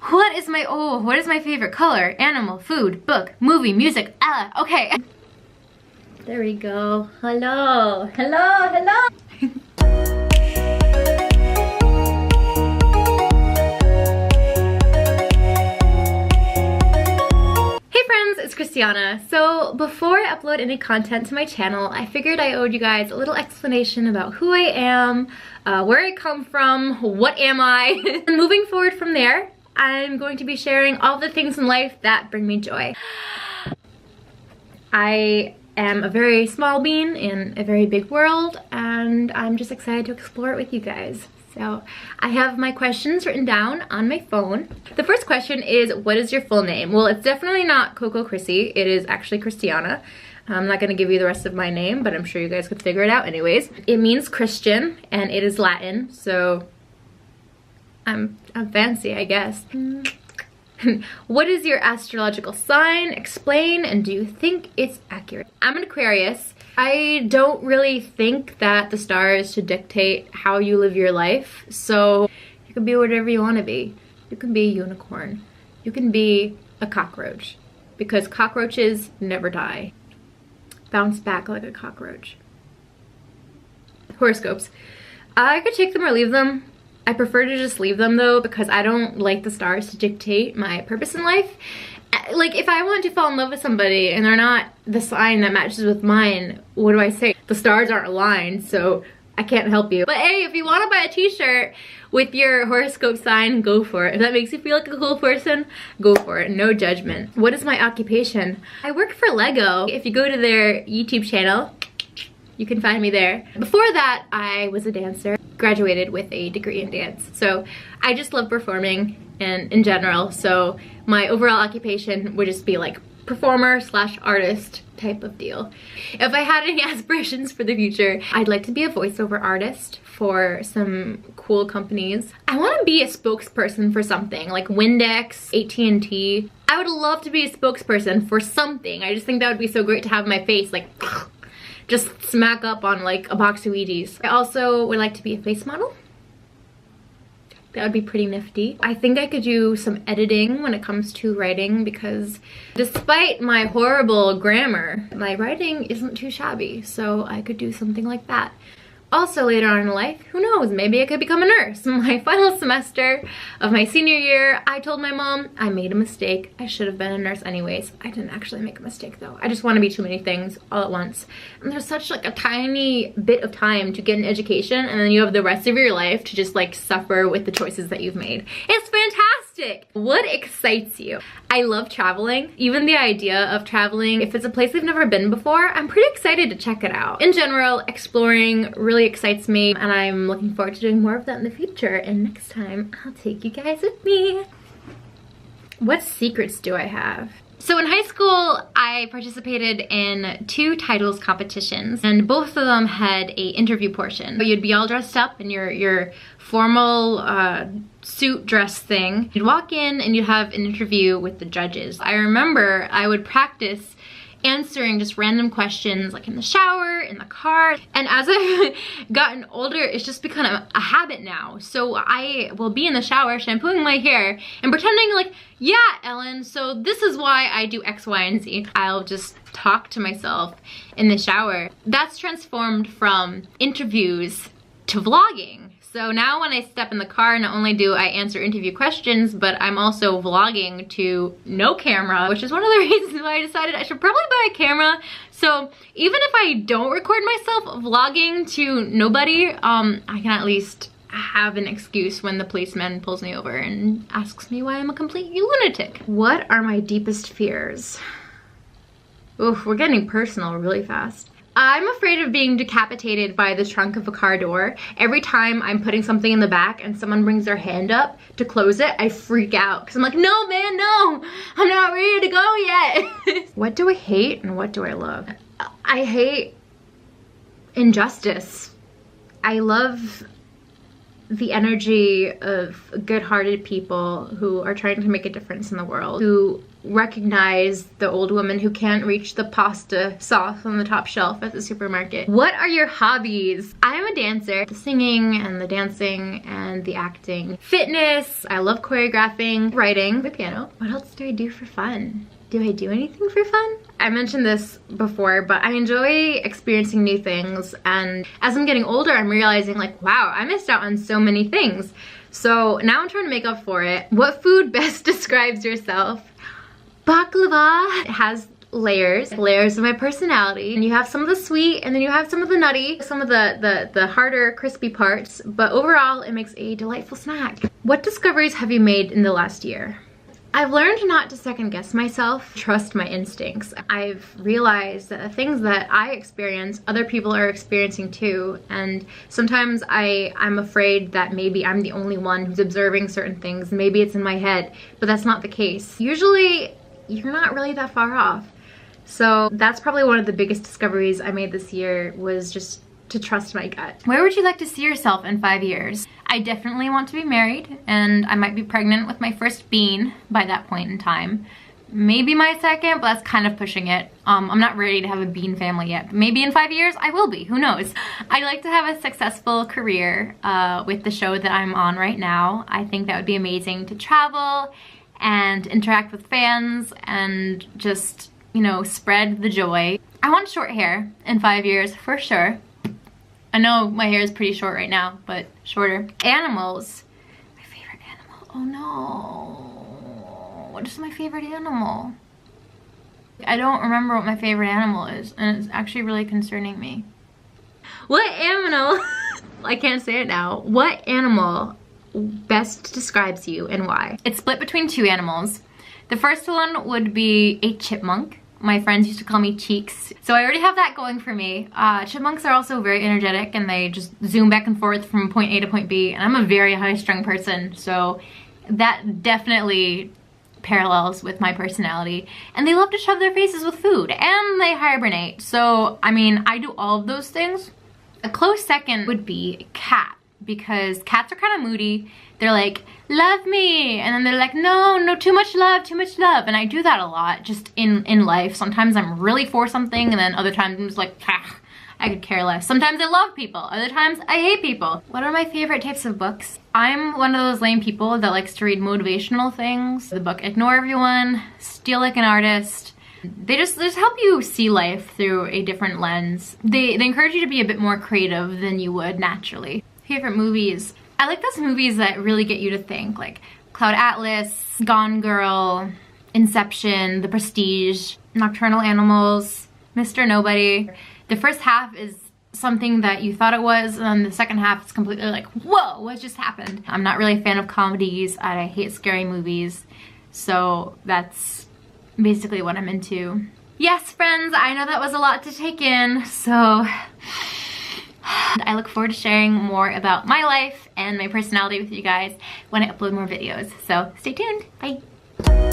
What is my favorite color? Animal, food, book, movie, music. Okay. There we go. Hello. Hello, hello. Hey friends, it's Christiana. So before I upload any content to my channel, I figured I owed you guys a little explanation about who I am, where I come from, what am I. And moving forward from there, I'm going to be sharing all the things in life that bring me joy. I am a very small bean in a very big world, and I'm just excited to explore it with you guys. So I have my questions written down on my phone. The first question is, what is your full name? Well, it's definitely not Coco Chrissy. It is actually Christiana. I'm not gonna give you the rest of my name, but I'm sure you guys could figure it out anyways. It means Christian, and it is Latin, so I'm fancy, I guess. What is your astrological sign? Explain, and do you think it's accurate? I'm an Aquarius. I don't really think that the stars should dictate how you live your life, so you can be whatever you want to be. You can be a unicorn. You can be a cockroach, because cockroaches never die. Bounce back like a cockroach. Horoscopes. I could take them or leave them. I prefer to just leave them though, because I don't like the stars to dictate my purpose in life. Like, if I want to fall in love with somebody and they're not the sign that matches with mine, what do I say? The stars aren't aligned, so I can't help you. But hey, if you want to buy a t-shirt with your horoscope sign, go for it. If that makes you feel like a cool person, go for it. No judgment. What is my occupation? I work for Lego. If you go to their YouTube channel, you can find me there. Before that, I was a dancer. Graduated with a degree in dance. So I just love performing and in general. So my overall occupation would just be like performer slash artist type of deal. If I had any aspirations for the future, I'd like to be a voiceover artist for some cool companies. I want to be a spokesperson for something like Windex, AT&T. I would love to be a spokesperson for something. I just think that would be so great to have my face like just smack up on like a box of Wheaties. I also would like to be a face model. That would be pretty nifty. I think I could do some editing when it comes to writing, because despite my horrible grammar, my writing isn't too shabby, so I could do something like that. Also later on in life, who knows, maybe I could become a nurse. My final semester of my senior year, I told my mom I made a mistake. I should have been a nurse anyways. I didn't actually make a mistake though. I just want to be too many things all at once. And there's such like a tiny bit of time to get an education, and then you have the rest of your life to just like suffer with the choices that you've made. It's fantastic! What excites you? I love traveling. Even the idea of traveling, if it's a place I've never been before, I'm pretty excited to check it out. In general, exploring really excites me, and I'm looking forward to doing more of that in the future. And next time, I'll take you guys with me. What secrets do I have? So in high school, I participated in 2 titles competitions, and both of them had a interview portion. So you'd be all dressed up in your formal suit dress thing. You'd walk in and you'd have an interview with the judges. I remember I would practice answering just random questions like in the shower, in the car. And as I've gotten older, it's just become a habit now. So I will be in the shower shampooing my hair and pretending like, yeah, Ellen, so this is why I do X, Y, and Z. I'll just talk to myself in the shower. That's transformed from interviews to vlogging. So now when I step in the car, not only do I answer interview questions, but I'm also vlogging to no camera, which is one of the reasons why I decided I should probably buy a camera. So even if I don't record myself vlogging to nobody, I can at least have an excuse when the policeman pulls me over and asks me why I'm a complete lunatic. What are my deepest fears? Oof, we're getting personal really fast. I'm afraid of being decapitated by the trunk of a car door. Every time I'm putting something in the back and someone brings their hand up to close it, I freak out because I'm like, no man, no, I'm not ready to go yet. What do I hate and what do I love? I hate injustice. I love the energy of good-hearted people who are trying to make a difference in the world, who recognize the old woman who can't reach the pasta sauce on the top shelf at the supermarket. What are your hobbies? I am a dancer. The singing and the dancing and the acting. Fitness. I love choreographing. Writing. The piano. What else do I do for fun? Do I do anything for fun? I mentioned this before, but I enjoy experiencing new things, and as I'm getting older, I'm realizing like, wow, I missed out on so many things. So now I'm trying to make up for it. What food best describes yourself? Baklava. It has layers of my personality, and you have some of the sweet and then you have some of the nutty, some of the harder crispy parts, but overall it makes a delightful snack. What discoveries have you made in the last year? I've learned not to second guess myself, trust my instincts. I've realized that the things that I experience, other people are experiencing too, and sometimes I'm afraid that maybe I'm the only one who's observing certain things. Maybe it's in my head, but that's not the case. Usually, you're not really that far off. So that's probably one of the biggest discoveries I made this year, was just to trust my gut. Where would you like to see yourself in 5 years? I definitely want to be married, and I might be pregnant with my first bean by that point in time. Maybe my second, but that's kind of pushing it. I'm not ready to have a bean family yet. Maybe in 5 years I will be, who knows? I'd like to have a successful career with the show that I'm on right now. I think that would be amazing to travel and interact with fans and just, you know, spread the joy. I want short hair in 5 years for sure. I know my hair is pretty short right now, but shorter. Animals. My favorite animal. Oh no. What is my favorite animal? I don't remember what my favorite animal is, and it's actually really concerning me. What animal? I can't say it now. What animal best describes you and why? It's split between two animals. The first one would be a chipmunk. My friends used to call me Cheeks. So I already have that going for me. Chipmunks are also very energetic, and they just zoom back and forth from point A to point B, and I'm a very high-strung person, so that definitely parallels with my personality. And they love to shove their faces with food, and they hibernate. So, I mean, I do all of those things. A close second would be a cat, because cats are kind of moody. They're like, love me, and then they're like, no, too much love, and I do that a lot just in life. Sometimes I'm really for something, and then other times I'm just like, I could care less. Sometimes I love people, other times I hate people. What are my favorite types of books? I'm one of those lame people that likes to read motivational things. The book Ignore Everyone, Steal Like an Artist. They just help you see life through a different lens. They encourage you to be a bit more creative than you would naturally. Favorite movies? I like those movies that really get you to think, like Cloud Atlas, Gone Girl, Inception, The Prestige, Nocturnal Animals, Mr. Nobody. The first half is something that you thought it was, and then the second half is completely like, whoa, what just happened? I'm not really a fan of comedies. I hate scary movies. So that's basically what I'm into. Yes, friends, I know that was a lot to take in, so I look forward to sharing more about my life and my personality with you guys when I upload more videos. So stay tuned. Bye.